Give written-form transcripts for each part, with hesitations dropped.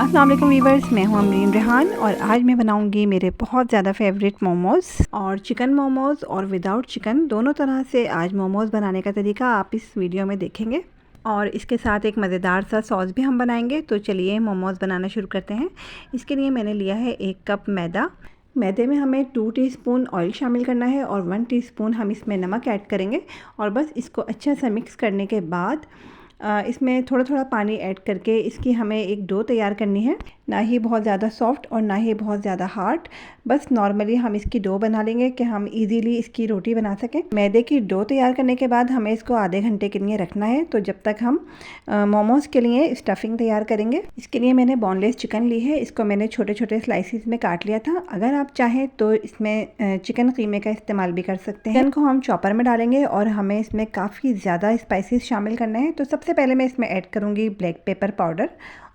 अस्सलाम वालेकुम वीवर्स, मैं हूं अमरीन रेहान और आज मैं बनाऊंगी मेरे बहुत ज़्यादा फेवरेट मोमोज़ और चिकन मोमोज़ और विदाउट चिकन दोनों तरह से आज मोमोज़ बनाने का तरीका आप इस वीडियो में देखेंगे और इसके साथ एक मज़ेदार सा सॉस भी हम बनाएंगे। तो चलिए मोमोज़ बनाना शुरू करते हैं। इसके लिए मैंने लिया है 1 कप मैदा। मैदे में हमें 2 टीस्पून ऑयल शामिल करना है और 1 टीस्पून हम इसमें नमक ऐड करेंगे और बस इसको अच्छा सा मिक्स करने के बाद इसमें थोड़ा थोड़ा पानी ऐड करके इसकी हमें एक डो तैयार करनी है। ना ही बहुत ज़्यादा सॉफ्ट और ना ही बहुत ज़्यादा हार्ड, बस नॉर्मली हम इसकी डो बना लेंगे कि हम इजीली इसकी रोटी बना सकें। मैदे की डो तैयार करने के बाद हमें इसको आधे घंटे के लिए रखना है। तो जब तक हम मोमोज़ के लिए स्टफिंग तैयार करेंगे, इसके लिए मैंने बोनलेस चिकन ली है। इसको मैंने छोटे छोटे स्लाइसिस में काट लिया था। अगर आप चाहें तो इसमें चिकन कीमे का इस्तेमाल भी कर सकते हैं। चिकन को हम चॉपर में डालेंगे और हमें इसमें काफ़ी ज़्यादा स्पाइसेस शामिल करने हैं। तो सबसे पहले मैं इसमें ऐड करूँगी ब्लैक पेपर पाउडर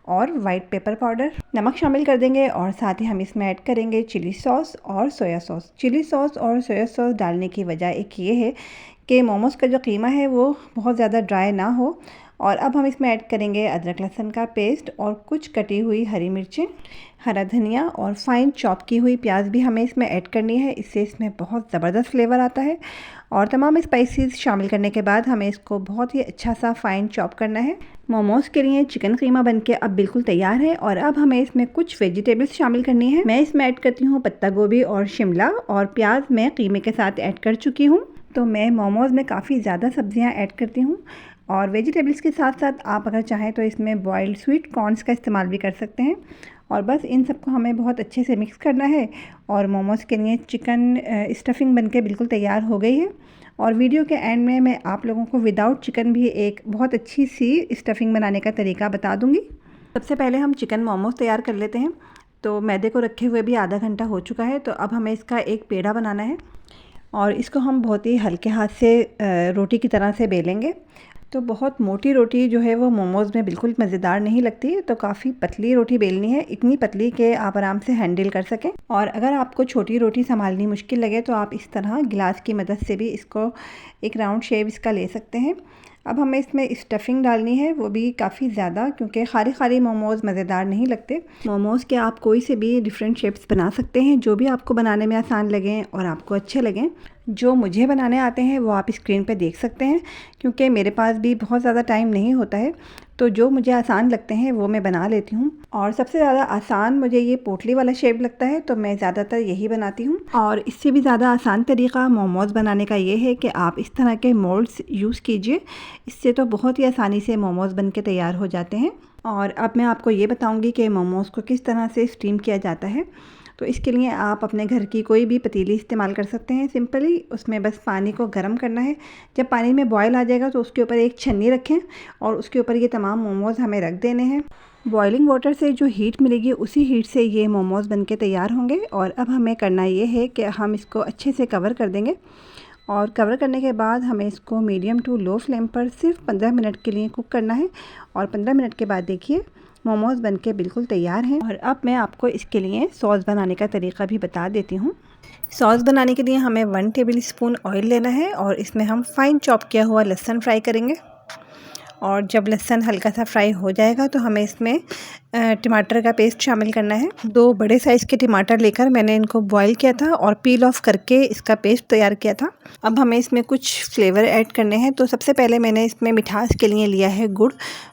और वाइट पेपर पाउडर। नमक शामिल कर देंगे और साथ ही हम इसमें ऐड करेंगे चिली सॉस और सोया सॉस। चिली सॉस और सोया सॉस डालने की वजह एक ये है कि मोमोज़ का जो कीमा है वो बहुत ज़्यादा ड्राई ना हो। और अब हम इसमें ऐड करेंगे अदरक लहसुन का पेस्ट और कुछ कटी हुई हरी मिर्चें, हरा धनिया और फाइन चॉप की हुई प्याज भी हमें इसमें ऐड करनी है। इससे इसमें बहुत ज़बरदस्त फ्लेवर आता है। और तमाम स्पाइसेस शामिल करने के बाद हमें इसको बहुत ही अच्छा सा फाइन चॉप करना है। मोमोज़ के लिए चिकन कीमा बनके अब बिल्कुल तैयार है और अब हमें इसमें कुछ वेजिटेबल्स शामिल करनी है। मैं इसमें ऐड करती हूँ पत्ता गोभी और शिमला, और प्याज मैं कीमे के साथ ऐड कर चुकी हूँ। तो मैं मोमोज़ में काफ़ी ज़्यादा सब्जियाँ ऐड करती हूँ और वेजिटेबल्स के साथ साथ आप अगर चाहें तो इसमें बॉइल्ड स्वीट कॉर्न्स का इस्तेमाल भी कर सकते हैं। और बस इन सबको हमें बहुत अच्छे से मिक्स करना है और मोमोज़ के लिए चिकन स्टफिंग बनके बिल्कुल तैयार हो गई है। और वीडियो के एंड में मैं आप लोगों को विदाउट चिकन भी एक बहुत अच्छी सी स्टफिंग बनाने का तरीका बता दूँगी। सबसे पहले हम चिकन मोमोज़ तैयार कर लेते हैं। तो मैदे को रखे हुए भी आधा घंटा हो चुका है। तो अब हमें इसका एक पेड़ा बनाना है और इसको हम बहुत ही हल्के हाथ से रोटी की तरह से बेलेंगे। तो बहुत मोटी रोटी जो है वो मोमोज़ में बिल्कुल मज़ेदार नहीं लगती है। तो काफ़ी पतली रोटी बेलनी है, इतनी पतली कि आप आराम से हैंडल कर सकें। और अगर आपको छोटी रोटी संभालनी मुश्किल लगे तो आप इस तरह गिलास की मदद से भी इसको एक राउंड शेप इसका ले सकते हैं। अब हमें इसमें स्टफिंग डालनी है, वो भी काफ़ी ज़्यादा, क्योंकि खाली खाली मोमोज़ मज़ेदार नहीं लगते। मोमोज़ के आप कोई से भी डिफरेंट शेप्स बना सकते हैं, जो भी आपको बनाने में आसान लगें और आपको अच्छे लगें। जो मुझे बनाने आते हैं वो आप स्क्रीन पे देख सकते हैं, क्योंकि मेरे पास भी बहुत ज़्यादा टाइम नहीं होता है। तो जो मुझे आसान लगते हैं वो मैं बना लेती हूँ। और सबसे ज़्यादा आसान मुझे ये पोटली वाला शेप लगता है, तो मैं ज़्यादातर यही बनाती हूँ। और इससे भी ज़्यादा आसान तरीका मोमोज़ बनाने का ये है कि आप इस तरह के मोल्ड्स यूज़ कीजिए। इससे तो बहुत ही आसानी से मोमोज़ बन के तैयार हो जाते हैं। और अब मैं आपको ये बताऊँगी कि मोमोज़ को किस तरह से स्टीम किया जाता है। तो इसके लिए आप अपने घर की कोई भी पतीली इस्तेमाल कर सकते हैं। सिंपली उसमें बस पानी को गर्म करना है। जब पानी में बॉयल आ जाएगा तो उसके ऊपर एक छन्नी रखें और उसके ऊपर ये तमाम मोमोज़ हमें रख देने हैं। बॉइलिंग वाटर से जो हीट मिलेगी उसी हीट से ये मोमोज़ बनके तैयार होंगे। और अब हमें करना ये है कि हम इसको अच्छे से कवर कर देंगे और कवर करने के बाद हमें इसको मीडियम टू लो फ्लेम पर सिर्फ 15 मिनट के लिए कुक करना है। और 15 मिनट के बाद देखिए मोमोज़ बनके बिल्कुल तैयार हैं। और अब मैं आपको इसके लिए सॉस बनाने का तरीका भी बता देती हूँ। सॉस बनाने के लिए हमें 1 टेबल स्पून ऑयल लेना है और इसमें हम फाइन चॉप किया हुआ लहसुन फ्राई करेंगे। और जब लहसुन हल्का सा फ्राई हो जाएगा तो हमें इसमें टमाटर का पेस्ट शामिल करना है। 2 बड़े साइज़ के टमाटर लेकर मैंने इनको बॉईल किया था और पील ऑफ करके इसका पेस्ट तैयार किया था। अब हमें इसमें कुछ फ्लेवर ऐड करने हैं। तो सबसे पहले मैंने इसमें मिठास के लिए लिया है गुड़।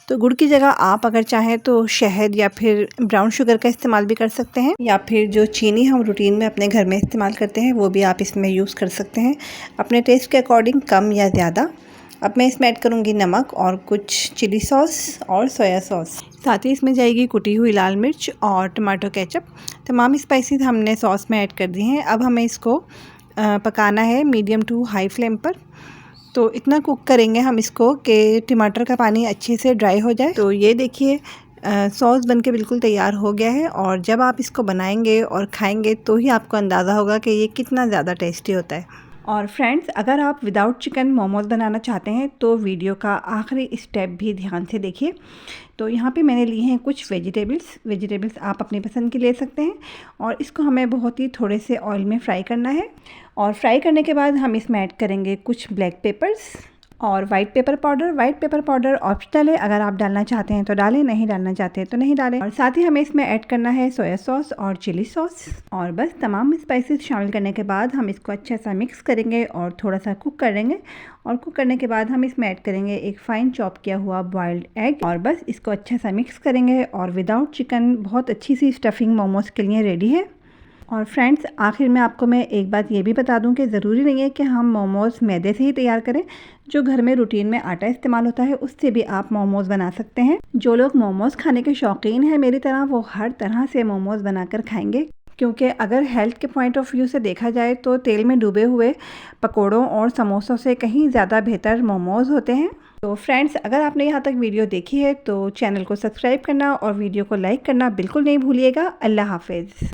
तो गुड़ की जगह आप अगर चाहें तो शहद या फिर ब्राउन शुगर का इस्तेमाल भी कर सकते हैं, या फिर जो चीनी हम रूटीन में अपने घर में इस्तेमाल करते हैं वो भी आप इसमें यूज़ कर सकते हैं, अपने टेस्ट के अकॉर्डिंग कम या ज़्यादा। अब मैं इसमें ऐड करूँगी नमक और कुछ चिली सॉस और सोया सॉस। साथ ही इसमें जाएगी कुटी हुई लाल मिर्च और टमाटो केचप। तमाम स्पाइसेस हमने सॉस में ऐड कर दी हैं। अब हमें इसको पकाना है मीडियम टू हाई फ्लेम पर। तो इतना कुक करेंगे हम इसको कि टमाटर का पानी अच्छे से ड्राई हो जाए। तो ये देखिए सॉस बनके बिल्कुल तैयार हो गया है। और जब आप इसको बनाएंगे और खाएंगे तो ही आपको अंदाज़ा होगा कि ये कितना ज़्यादा टेस्टी होता है। और फ्रेंड्स, अगर आप विदाउट चिकन मोमोज़ बनाना चाहते हैं तो वीडियो का आखिरी स्टेप भी ध्यान से देखिए। तो यहाँ पे मैंने लिए हैं कुछ वेजिटेबल्स आप अपनी पसंद की ले सकते हैं। और इसको हमें बहुत ही थोड़े से ऑयल में फ्राई करना है। और फ्राई करने के बाद हम इसमें ऐड करेंगे कुछ ब्लैक पेपर्स और वाइट पेपर पाउडर ऑप्शनल है, अगर आप डालना चाहते हैं तो डालें, नहीं डालना चाहते हैं तो नहीं डालें। और साथ ही हमें इसमें ऐड करना है सोया सॉस और चिली सॉस। और बस तमाम स्पाइसेस शामिल करने के बाद हम इसको अच्छा सा मिक्स करेंगे और थोड़ा सा कुक करेंगे। और कुक करने के बाद हम इसमें ऐड करेंगे एक फाइन चॉप किया हुआ बॉइल्ड एग और बस इसको अच्छा सा मिक्स करेंगे। और विदाउट चिकन बहुत अच्छी सी स्टफिंग मोमोज़ के लिए रेडी है। और फ्रेंड्स, आखिर में आपको मैं एक बात ये भी बता दूं कि ज़रूरी नहीं है कि हम मोमोज़ मैदे से ही तैयार करें। जो घर में रूटीन में आटा इस्तेमाल होता है उससे भी आप मोमोज़ बना सकते हैं। जो लोग मोमोज़ खाने के शौकीन हैं मेरी तरह, वो हर तरह से मोमोज़ बनाकर खाएंगे, क्योंकि अगर हेल्थ के पॉइंट ऑफ व्यू से देखा जाए तो तेल में डूबे हुए पकोड़ों और समोसों से कहीं ज़्यादा बेहतर मोमोज़ होते हैं। तो फ्रेंड्स, अगर आपने यहाँ तक वीडियो देखी है तो चैनल को सब्सक्राइब करना और वीडियो को लाइक करना बिल्कुल नहीं भूलिएगा। अल्लाह हाफिज़।